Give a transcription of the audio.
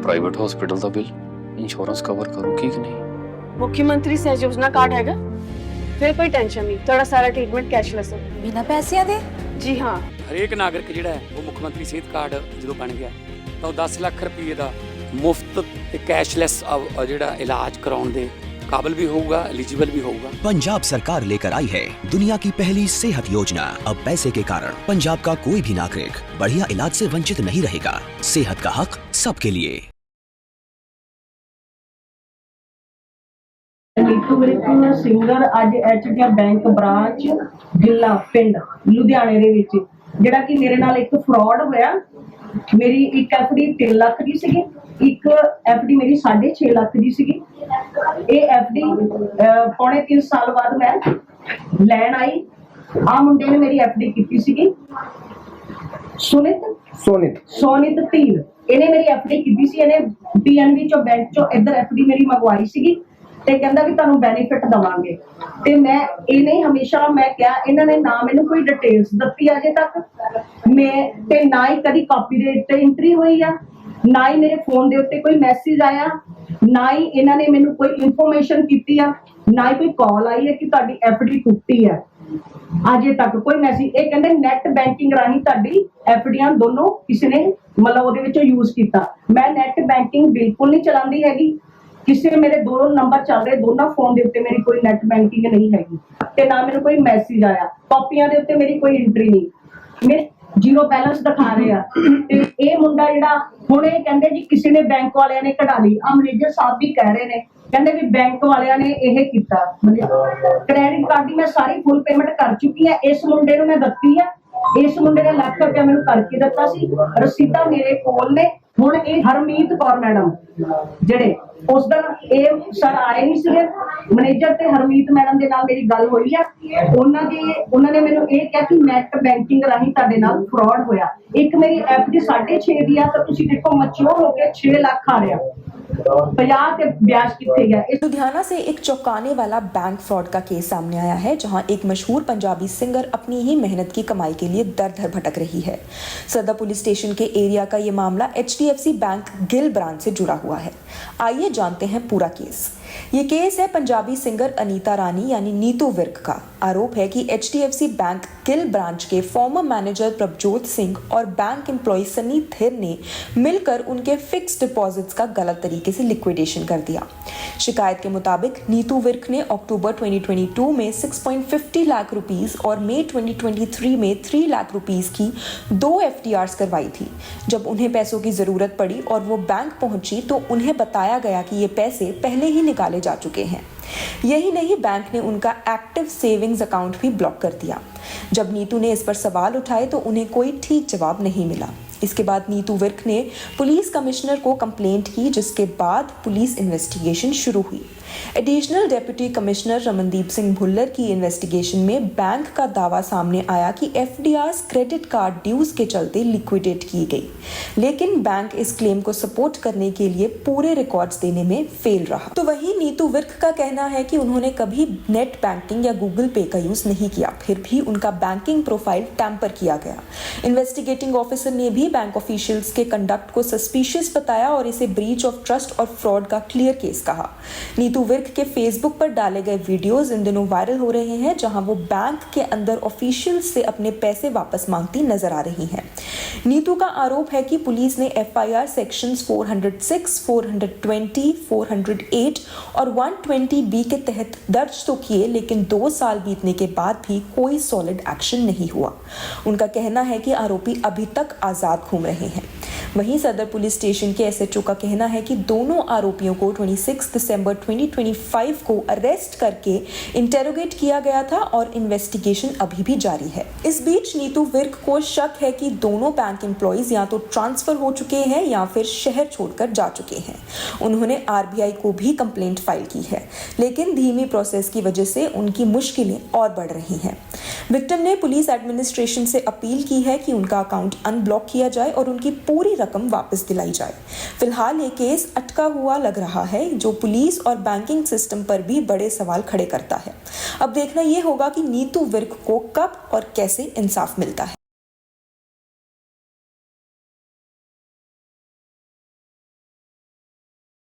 Private hospital का bill insurance cover करूगी कि नहीं? मुख्यमंत्री सहज योजना कार्ड हैगा, फिर कोई टेंशन नहीं, थोड़ा सारा ट्रीटमेंट कैशलेस है। बिना पैसिਆਂ ਦੇ? जी हाँ, ਹਰੇਕ ਨਾਗਰਿਕ ਜਿਹੜਾ ਹੈ ਉਹ ਮੁੱਖ ਮੰਤਰੀ ਸਿਹਤ ਕਾਰਡ ਜਦੋਂ ਬਣ ਗਿਆ ਤਾਂ ਉਹ 10 ਲੱਖ ਰੁਪਏ ਦਾ ਮੁਫਤ ਤੇ ਕੈਸ਼ਲੈਸ ਜਿਹੜਾ ਇਲਾਜ ਕਰਾਉਣ ਦੇ काबिल भी होगा, एलिजिबल भी होगा। पंजाब सरकार लेकर आई है दुनिया की पहली सेहत योजना। अब पैसे के कारण पंजाब का कोई भी नागरिक बढ़िया इलाज से वंचित नहीं रहेगा। सेहत का हक सबके लिए। नीतू विर्क सिंगर अज एचडीएफ बैंक ब्रांच गिल्ला पिंड लुधियाने दे विच जिहड़ा कि मेरे नाल एक फ्रॉड होया। मेरी एक एफडी 3 लाख दी सीगी, एक एफडी मेरी 6.5 लाख दी सीगी। ये एफडी पौने 3 साल बाद मैं लैन आई। आ मुंडे ने मेरी एफडी की सीगी, सोनित धीर। इन्हें मेरी एफडी की सी, इन्हें पीएनबी चो बैंक चो इधर एफडी मेरी मंगवाई सीगी ते कहंदा भी तुहानू बेनीफिट दवांगे। ते मैं इन्हें हमेशा मैं क्या इन्हां ने ना मैनू कोई डिटेल्स दत्ती अजे तक, मैं ते ना ही कदी कॉपी दे उत्ते एंट्री हुई आ, ना ही मेरे फोन दे उत्ते कोई मैसेज आया, ना ही इन्हां ने मैनू कोई इंफॉर्मेशन कीती आ, ना ही कोई कॉल आई है कि तुहाडी एफडी टुੱਟੀ है। अजे तक कोई मैसेज ये कहंदे नैट बैंकिंग राही तुहाडी एफडीआं दोनों किसी ने मतलब ओहदे विचों यूज कीता। मैं नैट बैंकिंग बिल्कुल नहीं चलांदी हैगी। किसी मेरे 2 नंबर चल रहे, दोनों फोन के उत्ते मेरी कोई नैट बैंकिंग नहीं हैगी ते ना मेरे कोई मैसेज आया। कॉपियां दे उत्ते मेरी कोई एंट्री नहीं, मेरे जीरो बैलेंस दिखा रहे आ। ते ये मुंडा जिहड़ा हुण ये कहंदे जी किसी ने बैंक वालियां ने कढा ली। आ मैनेजर साहब भी कह रहे ने, कहंदे भी बैंक वालियां ने यह कीता। क्रेडिट कार्ड की मैं सारी फुल पेमेंट कर चुकी है, इस मुंडे नूं मैं दत्ती है। इस मुंडे ने लाख रुपया मैनूं करके दित्ता सी, रसीदा मेरे कोल ने। हुण ये हरमीत कौर मैडम ਜਿਹੜੇ उस दिन ये सर आए नहीं सीगे, मैनेजर ते हरमीत मैडम दे नाल मेरी गल होई है। उन्होंने मैनूं ये कहा कि नैट बैंकिंग राही तुहाडे नाल फ्रॉड होया। एक मेरी एफडी 6.5 दी आ तो तुसीं देखो मैच्योर हो के 6 लाख आ रहा, 50 ते ब्याज किथे गया। लुधियाना से एक चौंकाने वाला बैंक फ्रॉड का केस सामने आया है, जहां एक मशहूर पंजाबी सिंगर अपनी ही मेहनत की कमाई के लिए दर दर भटक रही है। सदर पुलिस स्टेशन के एरिया का ये मामला HDFC बैंक गिल ब्रांच से जुड़ा हुआ है। आइए जानते हैं पूरा केस। ये केस है पंजाबी सिंगर अनीता रानी यानी नीतू विर्क का। आरोप है कि HDFC बैंक गिल ब्रांच के फॉर्मर मैनेजर प्रभजोत सिंह और बैंक एम्प्लॉय सनी थिर ने मिलकर उनके फिक्स डिपॉजिट्स का गलत तरीके से लिक्विडेशन कर दिया। शिकायत के मुताबिक नीतू विर्क ने अक्टूबर 2022 में 6.50 लाख रुपीस और मई 2023 में 3 लाख रुपीस की 2 FDRs करवाई थी। जब उन्हें पैसों की जरूरत पड़ी और वो बैंक पहुंची तो उन्हें बताया गया कि ये पैसे पहले ही निकाले जा चुके हैं। यही नहीं, बैंक ने उनका एक्टिव सेविंग्स अकाउंट भी ब्लॉक कर दिया। जब नीतू ने इस पर सवाल उठाए तो उन्हें कोई ठीक जवाब नहीं मिला। इसके बाद नीतू विर्क ने पुलिस कमिश्नर को कंप्लेंट की, जिसके बाद पुलिस इन्वेस्टिगेशन शुरू हुई। Additional deputy commissioner Ramandeep Singh Bhullar की इन्वेस्टिगेशन में बैंक का दावा सामने आया कि FDRs क्रेडिट कार्ड ड्यूज के चलते लिक्विडेट की गई, लेकिन बैंक इस क्लेम को सपोर्ट करने के लिए पूरे रिकॉर्ड्स देने में फेल रहा। तो वहीं नीतू विर्क का कहना है कि उन्होंने कभी नेट बैंकिंग या गूगल पे का यूज नहीं किया, फिर भी उनका बैंकिंग प्रोफाइल टैंपर किया गया। इन्वेस्टिगेटिंग ऑफिसर ने भी बैंक ऑफिशियल्स के कंडक्ट को सस्पिशियस बताया और इसे ब्रीच ऑफ ट्रस्ट और फ्रॉड का क्लियर केस कहा। नीतू विर्क के फेसबुक पर डाले गए वीडियोस इन दिनों वायरल हो रहे हैं, जहां वो बैंक के अंदर ऑफिशियल्स से अपने पैसे वापस मांगती नजर आ रही हैं। नीतू का आरोप है कि पुलिस ने FIR सेक्शंस 406, 420, 408 और 120B के तहत दर्ज तो किए, लेकिन 2 साल बीतने के बाद भी कोई सॉलिड एक्शन नहीं हुआ। उनका कहना है कि आरोपी अभी तक आजाद घूम रहे हैं। वहीं सदर पुलिस स्टेशन के SHO का कहना है कि दोनों आरोपियों को 26 दिसंबर 2025 को अरेस्ट करके इंटेरोगेट किया गया था और इन्वेस्टिगेशन अभी भी जारी है। इस बीच नीतू विर्क को शक है कि दोनों बैंक एम्प्लॉइज या तो ट्रांसफर हो चुके हैं या फिर शहर छोड़कर जा चुके हैं। उन्होंने RBI को भी कंप्लेंट फाइल की है, लेकिन धीमी प्रोसेस की वजह से उनकी मुश्किलें और बढ़ रही हैं। विक्टिम ने पुलिस एडमिनिस्ट्रेशन से अपील की है कि उनका अकाउंट अनब्लॉक किया जाए और उनकी पूरी रकम वापस दिलाई जाए। फिलहाल ये केस अटका हुआ लग रहा है, जो पुलिस और बैंकिंग सिस्टम पर भी बड़े सवाल खड़े करता है। अब देखना ये होगा कि नीतू विर्क को कब और कैसे इंसाफ मिलता है।